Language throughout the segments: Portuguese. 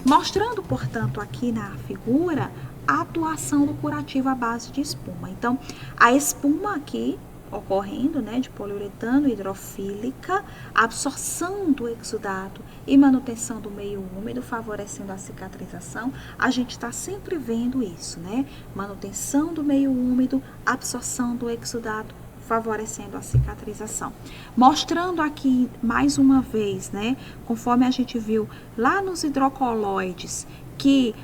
Mostrando, portanto, aqui na figura, a atuação do curativo à base de espuma. Então, a espuma aqui ocorrendo, né, de poliuretano hidrofílica, absorção do exudato e manutenção do meio úmido, favorecendo a cicatrização. A gente está sempre vendo isso, né? Manutenção do meio úmido, absorção do exudato, favorecendo a cicatrização. Mostrando aqui mais uma vez, né, conforme a gente viu lá nos hidrocoloides, que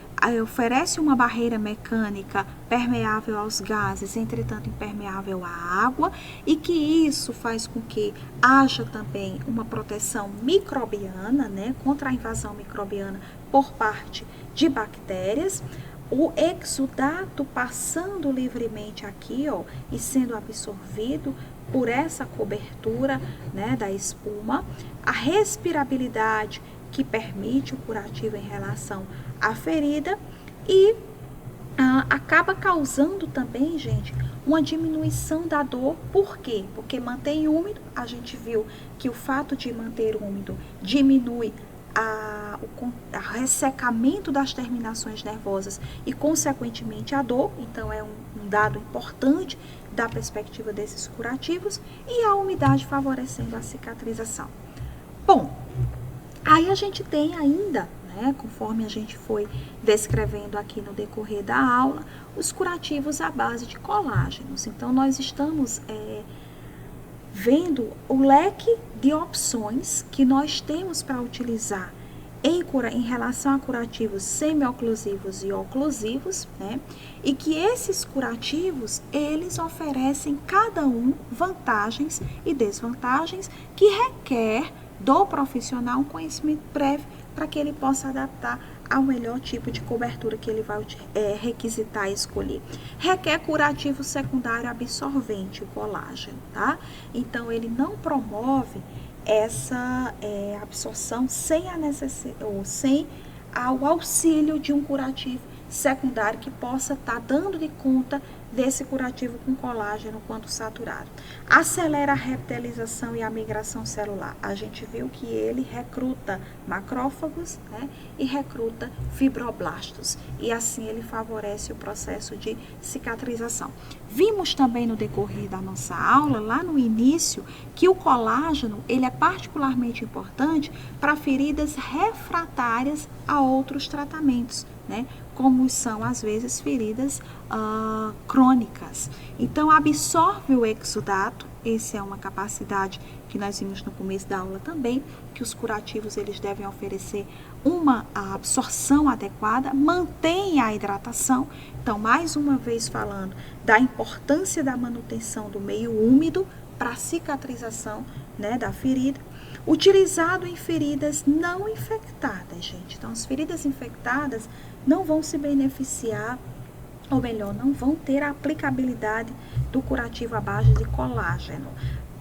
oferece uma barreira mecânica permeável aos gases, entretanto impermeável à água, e que isso faz com que haja também uma proteção microbiana, né, contra a invasão microbiana por parte de bactérias. O exudato passando livremente aqui, ó, e sendo absorvido por essa cobertura, né, da espuma, a respirabilidade que permite o curativo em relação à ferida e acaba causando também, gente, uma diminuição da dor. Por quê? Porque mantém úmido. A gente viu que o fato de manter úmido diminui o ressecamento das terminações nervosas e, consequentemente, a dor. Então, é um dado importante da perspectiva desses curativos, e a umidade favorecendo a cicatrização. Bom, aí a gente tem ainda, né, conforme a gente foi descrevendo aqui no decorrer da aula, os curativos à base de colágenos. Então, nós estamos vendo o leque de opções que nós temos para utilizar em relação a curativos semi-oclusivos e oclusivos, né? E que esses curativos, eles oferecem cada um vantagens e desvantagens que requer do profissional um conhecimento prévio para que ele possa adaptar ao melhor tipo de cobertura que ele vai requisitar e escolher. Requer curativo secundário absorvente, o colágeno, tá? Então, ele não promove essa absorção sem a necessidade ou sem o auxílio de um curativo secundário que possa estar dando de conta desse curativo com colágeno quando saturado. Acelera a reptilização e a migração celular. A gente viu que ele recruta macrófagos, né, e recruta fibroblastos. E assim ele favorece o processo de cicatrização. Vimos também no decorrer da nossa aula, lá no início, que o colágeno ele é particularmente importante para feridas refratárias a outros tratamentos, né? Como são, às vezes, feridas crônicas. Então, absorve o exudato. Essa é uma capacidade que nós vimos no começo da aula também, que os curativos eles devem oferecer uma absorção adequada, mantém a hidratação. Então, mais uma vez falando da importância da manutenção do meio úmido para a cicatrização, né, da ferida. Utilizado em feridas não infectadas, gente. Então, as feridas infectadas não vão se beneficiar, ou melhor, não vão ter a aplicabilidade do curativo à base de colágeno.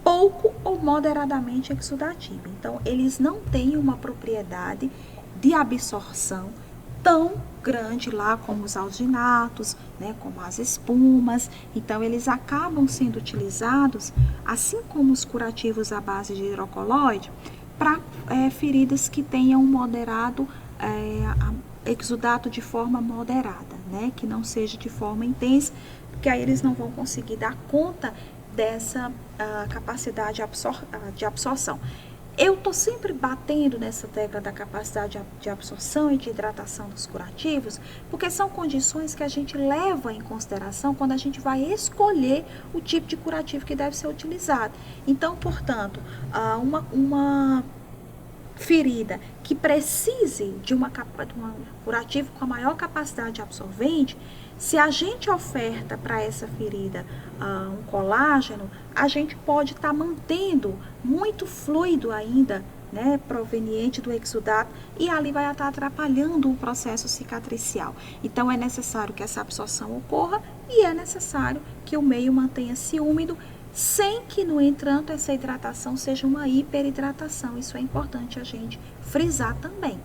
Pouco ou moderadamente exudativo. Então, eles não têm uma propriedade de absorção tão grande lá como os alginatos, né, como as espumas. Então, eles acabam sendo utilizados, assim como os curativos à base de hidrocoloide, para feridas que tenham um moderado exudato de forma moderada, né, que não seja de forma intensa, porque aí eles não vão conseguir dar conta dessa capacidade de absorção. Eu estou sempre batendo nessa tecla da capacidade de absorção e de hidratação dos curativos, porque são condições que a gente leva em consideração quando a gente vai escolher o tipo de curativo que deve ser utilizado. Então, portanto, uma ferida que precise de um curativo com a maior capacidade absorvente, se a gente oferta para essa ferida um colágeno, a gente pode estar mantendo muito fluido ainda, né, proveniente do exudato, e ali vai estar atrapalhando o processo cicatricial. Então, é necessário que essa absorção ocorra e é necessário que o meio mantenha-se úmido, sem que, no entanto, essa hidratação seja uma hiperidratação. Isso é importante a gente frisar também.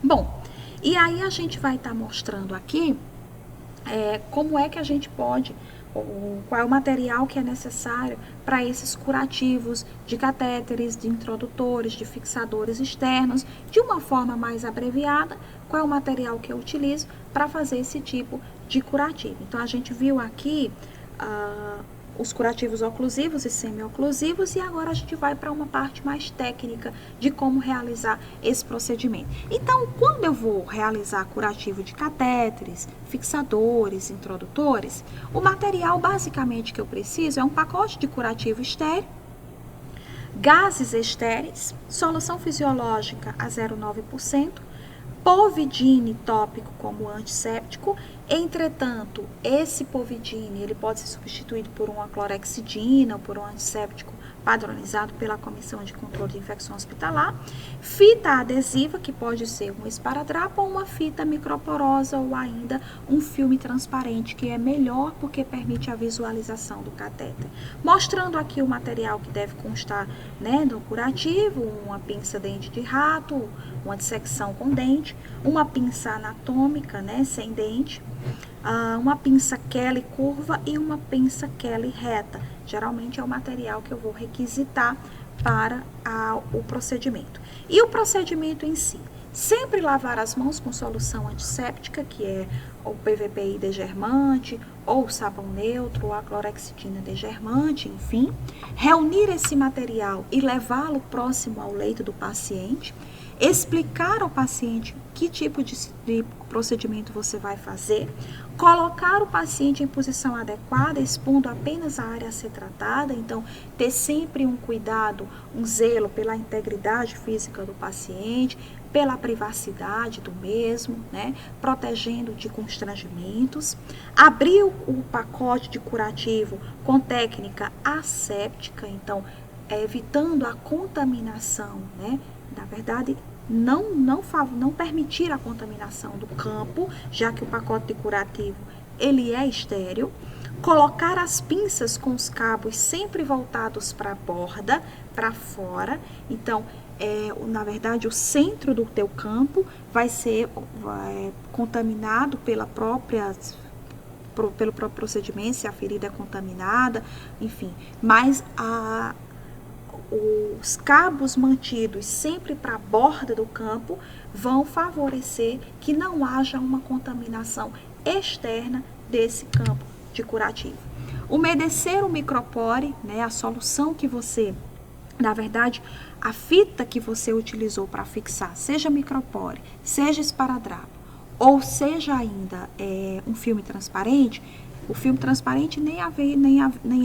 Bom, e aí a gente vai estar mostrando aqui como é que a gente pode qual é o material que é necessário para esses curativos de catéteres, de introdutores, de fixadores externos, de uma forma mais abreviada, qual é o material que eu utilizo para fazer esse tipo de curativo. Então, a gente viu aqui os curativos oclusivos e semi-oclusivos, e agora a gente vai para uma parte mais técnica de como realizar esse procedimento. Então, quando eu vou realizar curativo de catéteres, fixadores, introdutores, o material basicamente que eu preciso é um pacote de curativo estéreo, gases estéreis, solução fisiológica a 0,9%, povidine tópico como antisséptico. Entretanto, esse povidine ele pode ser substituído por uma clorexidina ou por um antisséptico padronizado pela Comissão de Controle de Infecção Hospitalar. Fita adesiva, que pode ser um esparadrapo ou uma fita microporosa ou ainda um filme transparente, que é melhor porque permite a visualização do catéter. Mostrando aqui o material que deve constar, né, do curativo: uma pinça dente de rato, uma dissecção com dente, uma pinça anatômica, né, sem dente, uma pinça Kelly curva e uma pinça Kelly reta. Geralmente é o material que eu vou requisitar para o procedimento. E o procedimento em si? Sempre lavar as mãos com solução antisséptica, que é o PVPI degermante, ou sabão neutro, ou a clorexidina degermante, enfim. Reunir esse material e levá-lo próximo ao leito do paciente. Explicar ao paciente que tipo de procedimento você vai fazer, colocar o paciente em posição adequada, expondo apenas a área a ser tratada. Então, ter sempre um cuidado, um zelo pela integridade física do paciente, pela privacidade do mesmo, né? Protegendo de constrangimentos. Abrir o pacote de curativo com técnica asséptica, então, evitando a contaminação, né? Na verdade, não permitir a contaminação do campo, já que o pacote de curativo ele é estéril. Colocar as pinças com os cabos sempre voltados para a borda, para fora. Então, na verdade, o centro do teu campo vai ser contaminado pelo próprio procedimento, se a ferida é contaminada, enfim. Mas os cabos mantidos sempre para a borda do campo vão favorecer que não haja uma contaminação externa desse campo de curativo. Umedecer o micropore, né, a solução que você, na verdade, a fita que você utilizou para fixar, seja micropore, seja esparadrapo, ou seja ainda um filme transparente, o filme transparente nem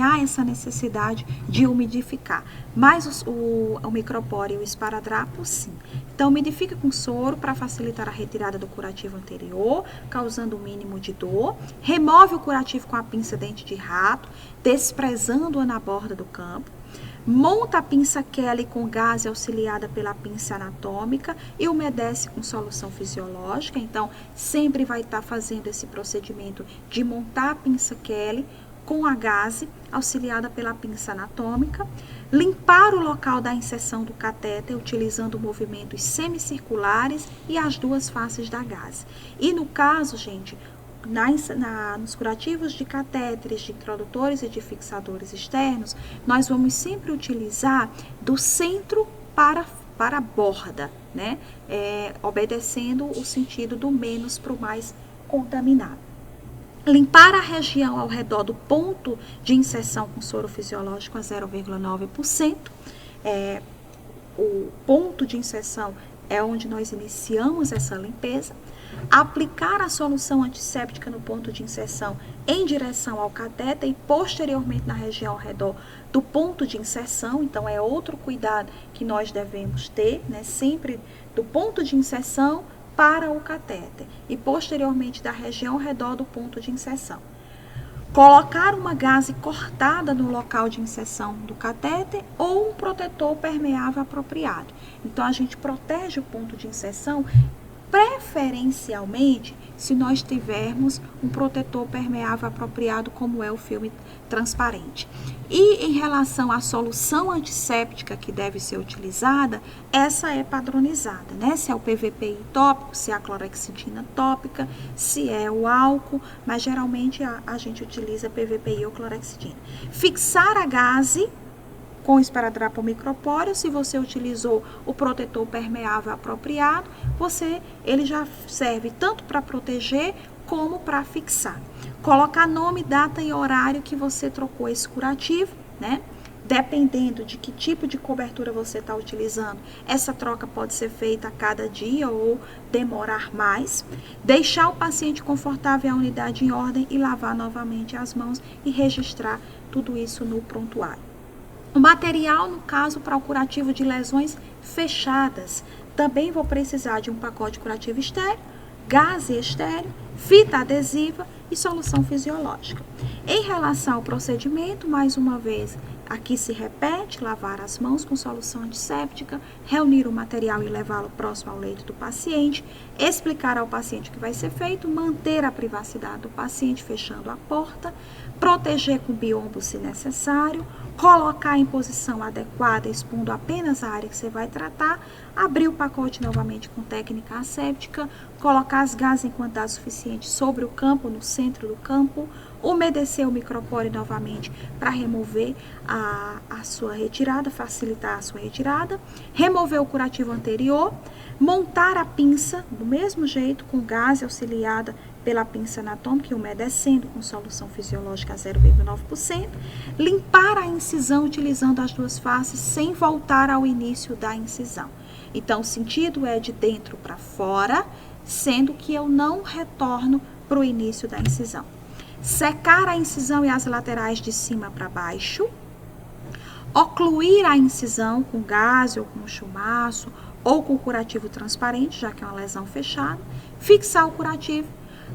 há essa necessidade de umidificar, mas o micropore e o esparadrapo, sim. Então, umidifica com soro para facilitar a retirada do curativo anterior, causando o mínimo de dor. Remove o curativo com a pinça dente de rato, desprezando-a na borda do campo. Monta a pinça Kelly com gás auxiliada pela pinça anatômica e umedece com solução fisiológica. Então, sempre vai estar fazendo esse procedimento de montar a pinça Kelly com a gase auxiliada pela pinça anatômica. Limpar o local da inserção do catéter utilizando movimentos semicirculares e as duas faces da gase. E no caso, gente, nos curativos de catéteres, de introdutores e de fixadores externos, nós vamos sempre utilizar do centro para a borda, né? Obedecendo o sentido do menos para o mais contaminado. Limpar a região ao redor do ponto de inserção com soro fisiológico a 0,9%. O ponto de inserção é onde nós iniciamos essa limpeza. Aplicar a solução antisséptica no ponto de inserção em direção ao catéter e posteriormente na região ao redor do ponto de inserção. Então, é outro cuidado que nós devemos ter, né? Sempre do ponto de inserção para o catéter e posteriormente da região ao redor do ponto de inserção. Colocar uma gaze cortada no local de inserção do catéter ou um protetor permeável apropriado. Então, a gente protege o ponto de inserção preferencialmente se nós tivermos um protetor permeável apropriado, como é o filme transparente. E em relação à solução antisséptica que deve ser utilizada, essa é padronizada, né? Se é o PVPI tópico, se é a clorexidina tópica, se é o álcool, mas geralmente a gente utiliza PVPI ou clorexidina. Fixar a gaze com esparadrapo micropóreo, se você utilizou o protetor permeável apropriado, ele já serve tanto para proteger como para fixar. Colocar nome, data e horário que você trocou esse curativo, né? Dependendo de que tipo de cobertura você está utilizando, essa troca pode ser feita a cada dia ou demorar mais. Deixar o paciente confortável, a unidade em ordem e lavar novamente as mãos e registrar tudo isso no prontuário. O material, no caso, para o curativo de lesões fechadas, também vou precisar de um pacote curativo estéreo, gaze estéreo, fita adesiva e solução fisiológica. Em relação ao procedimento, mais uma vez, aqui se repete, lavar as mãos com solução antisséptica, reunir o material e levá-lo próximo ao leito do paciente, explicar ao paciente o que vai ser feito, manter a privacidade do paciente fechando a porta, proteger com biombo se necessário, colocar em posição adequada, expondo apenas a área que você vai tratar, abrir o pacote novamente com técnica asséptica, colocar as gases em quantidade suficiente sobre o campo, no centro do campo, umedecer o micropóreo novamente para remover a sua retirada, facilitar a sua retirada, remover o curativo anterior, montar a pinça do mesmo jeito, com gaze auxiliada pela pinça anatômica e umedecendo com solução fisiológica a 0,9%, limpar a incisão utilizando as duas faces sem voltar ao início da incisão. Então, o sentido é de dentro para fora, sendo que eu não retorno para o início da incisão. Secar a incisão e as laterais de cima para baixo, ocluir a incisão com gaze ou com chumaço ou com curativo transparente, já que é uma lesão fechada, fixar o curativo,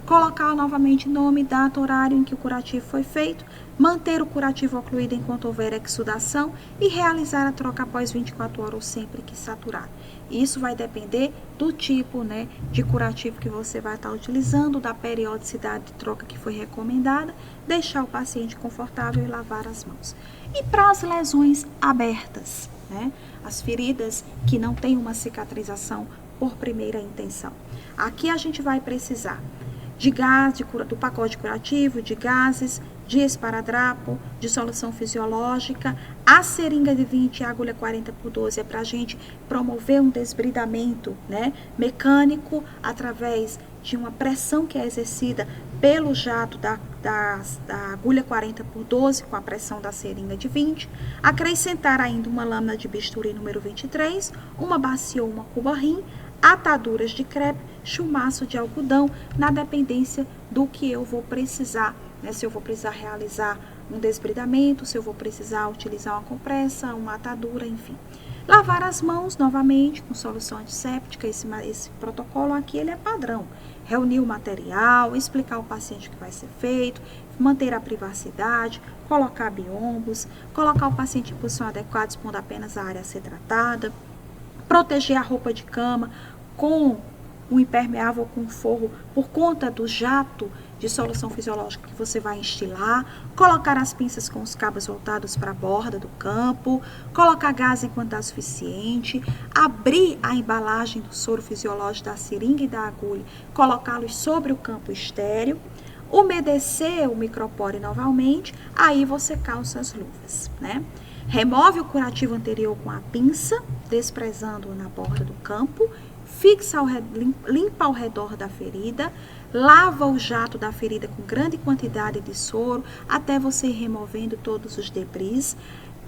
colocar novamente nome, data, horário em que o curativo foi feito, manter o curativo ocluído enquanto houver exudação e realizar a troca após 24 horas ou sempre que saturado. Isso vai depender do tipo, né, de curativo que você vai estar utilizando, da periodicidade de troca que foi recomendada, deixar o paciente confortável e lavar as mãos. E para as lesões abertas, né, as feridas que não têm uma cicatrização por primeira intenção. Aqui a gente vai precisar de gás, do pacote curativo, de gases, de esparadrapo, de solução fisiológica. A seringa de 20 e a agulha 40x12 é para a gente promover um desbridamento, né, mecânico através de uma pressão que é exercida pelo jato da agulha 40x12 com a pressão da seringa de 20. Acrescentar ainda uma lâmina de bisturi número 23, uma bacia ou uma cuba-rim, ataduras de crepe, chumaço de algodão, na dependência do que eu vou precisar, né? Se eu vou precisar realizar um desbridamento, se eu vou precisar utilizar uma compressa, uma atadura, enfim. Lavar as mãos novamente com solução antisséptica, esse protocolo aqui ele é padrão. Reunir o material, explicar ao paciente o que vai ser feito, manter a privacidade, colocar biombos, colocar o paciente em posição adequada, expondo apenas a área a ser tratada, proteger a roupa de cama com um impermeável com forro por conta do jato de solução fisiológica que você vai instilar, colocar as pinças com os cabos voltados para a borda do campo, colocar gás em quantidade suficiente, abrir a embalagem do soro fisiológico da seringa e da agulha, colocá-los sobre o campo estéreo, umedecer o micropóreo novamente, aí você calça as luvas, né? Remove o curativo anterior com a pinça, desprezando-o na borda do campo, limpa ao redor da ferida, lava o jato da ferida com grande quantidade de soro, até você ir removendo todos os debris.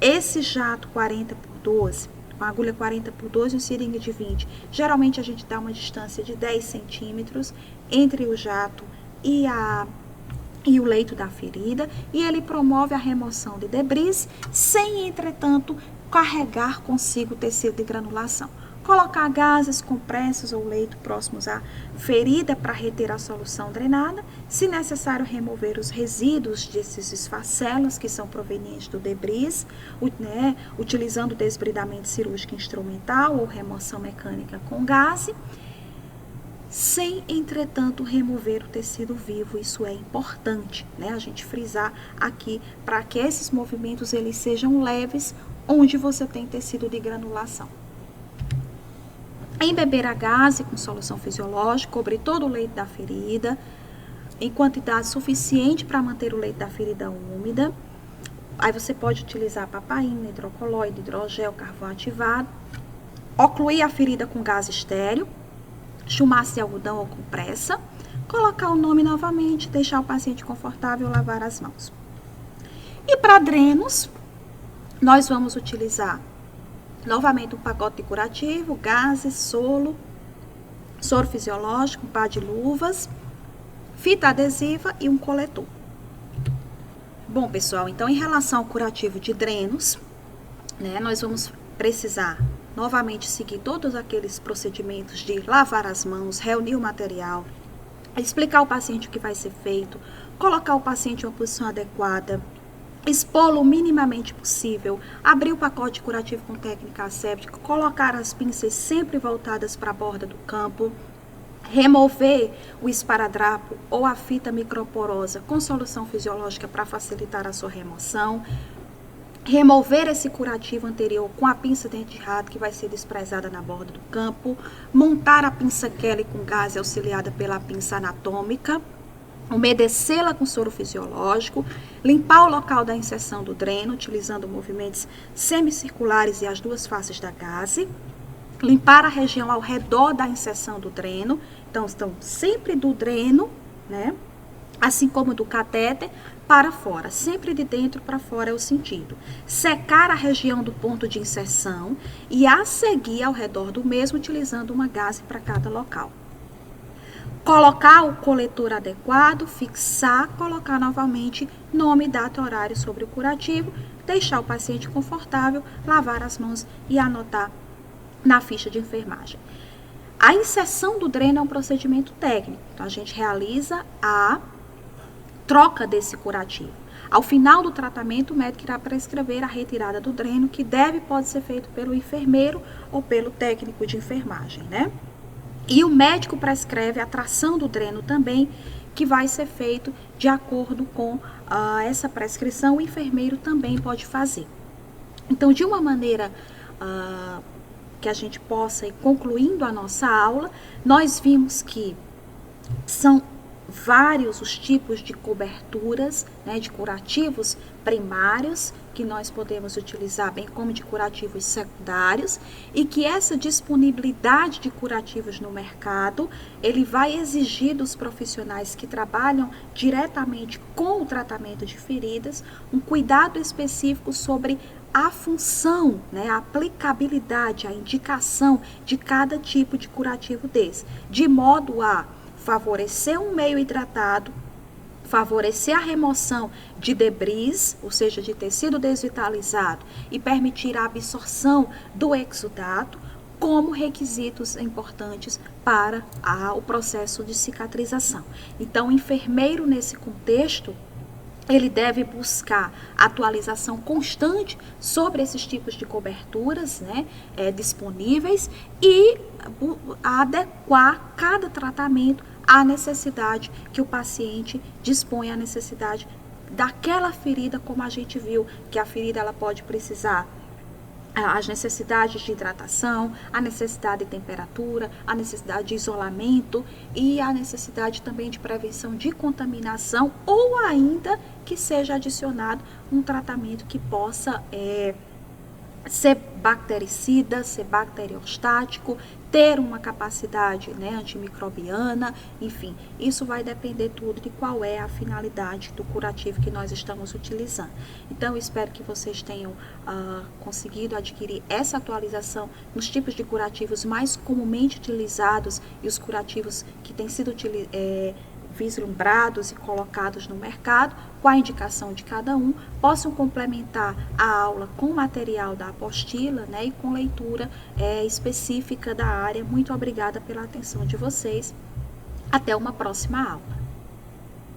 Esse jato 40x12, com a agulha 40x12 e um seringa de 20, geralmente a gente dá uma distância de 10 centímetros entre o jato e o leito da ferida, e ele promove a remoção de debris, sem, entretanto, carregar consigo o tecido de granulação. Colocar gases, compressas ou leito próximos à ferida para reter a solução drenada. Se necessário, remover os resíduos desses esfacelos que são provenientes do debris, né, utilizando desbridamento cirúrgico instrumental ou remoção mecânica com gaze. sem, entretanto, remover o tecido vivo. Isso é importante, né? A gente frisar aqui para que esses movimentos eles sejam leves onde você tem tecido de granulação. Embeber a gaze com solução fisiológica, cobrir todo o leito da ferida em quantidade suficiente para manter o leito da ferida úmida. Aí você pode utilizar papaína, hidrocoloide, hidrogel, carvão ativado. Ocluir a ferida com gás estéreo, chumaço de algodão ou compressa. Colocar o nome novamente, deixar o paciente confortável, lavar as mãos. E para drenos, nós vamos utilizar novamente um pacote de curativo, gases, soro fisiológico, um par de luvas, fita adesiva e um coletor. Bom, pessoal, então em relação ao curativo de drenos, né, nós vamos precisar novamente seguir todos aqueles procedimentos de lavar as mãos, reunir o material, explicar ao paciente o que vai ser feito, colocar o paciente em uma posição adequada, expô-lo o minimamente possível, abrir o pacote curativo com técnica asséptica, colocar as pinças sempre voltadas para a borda do campo, remover o esparadrapo ou a fita microporosa com solução fisiológica para facilitar a sua remoção, remover esse curativo anterior com a pinça dente de rato que vai ser desprezada na borda do campo, montar a pinça Kelly com gás auxiliada pela pinça anatômica, umedecê-la com soro fisiológico, limpar o local da inserção do dreno, utilizando movimentos semicirculares e as duas faces da gaze, limpar a região ao redor da inserção do dreno, então estão sempre do dreno, né, assim como do catéter, para fora, sempre de dentro para fora é o sentido. Secar a região do ponto de inserção e a seguir ao redor do mesmo, utilizando uma gaze para cada local. Colocar o coletor adequado, fixar, colocar novamente nome, data, horário sobre o curativo, deixar o paciente confortável, lavar as mãos e anotar na ficha de enfermagem. A inserção do dreno é um procedimento técnico, então a gente realiza a troca desse curativo. Ao final do tratamento, o médico irá prescrever a retirada do dreno, que pode ser feito pelo enfermeiro ou pelo técnico de enfermagem, né? E o médico prescreve a tração do dreno também, que vai ser feito de acordo com essa prescrição, o enfermeiro também pode fazer. Então, de uma maneira que a gente possa ir concluindo a nossa aula, nós vimos que são vários os tipos de coberturas, né, de curativos primários que nós podemos utilizar, bem como de curativos secundários, e que essa disponibilidade de curativos no mercado, ele vai exigir dos profissionais que trabalham diretamente com o tratamento de feridas, um cuidado específico sobre a função, né, a aplicabilidade, a indicação de cada tipo de curativo desse, de modo a favorecer um meio hidratado, favorecer a remoção de debris, ou seja, de tecido desvitalizado, e permitir a absorção do exudato, como requisitos importantes para o processo de cicatrização. Então, o enfermeiro, nesse contexto, ele deve buscar atualização constante sobre esses tipos de coberturas, né, disponíveis, e adequar cada tratamento à necessidade que o paciente dispõe, à necessidade daquela ferida, como a gente viu que a ferida ela pode precisar as necessidades de hidratação, a necessidade de temperatura, a necessidade de isolamento e a necessidade também de prevenção de contaminação, ou ainda que seja adicionado um tratamento que possa ser bactericida, ser bacteriostático, ter uma capacidade, né, antimicrobiana, enfim, isso vai depender tudo de qual é a finalidade do curativo que nós estamos utilizando. Então, eu espero que vocês tenham conseguido adquirir essa atualização nos tipos de curativos mais comumente utilizados e os curativos que têm sido vislumbrados e colocados no mercado, com a indicação de cada um, possam complementar a aula com material da apostila, né, e com leitura específica da área. Muito obrigada pela atenção de vocês. Até uma próxima aula.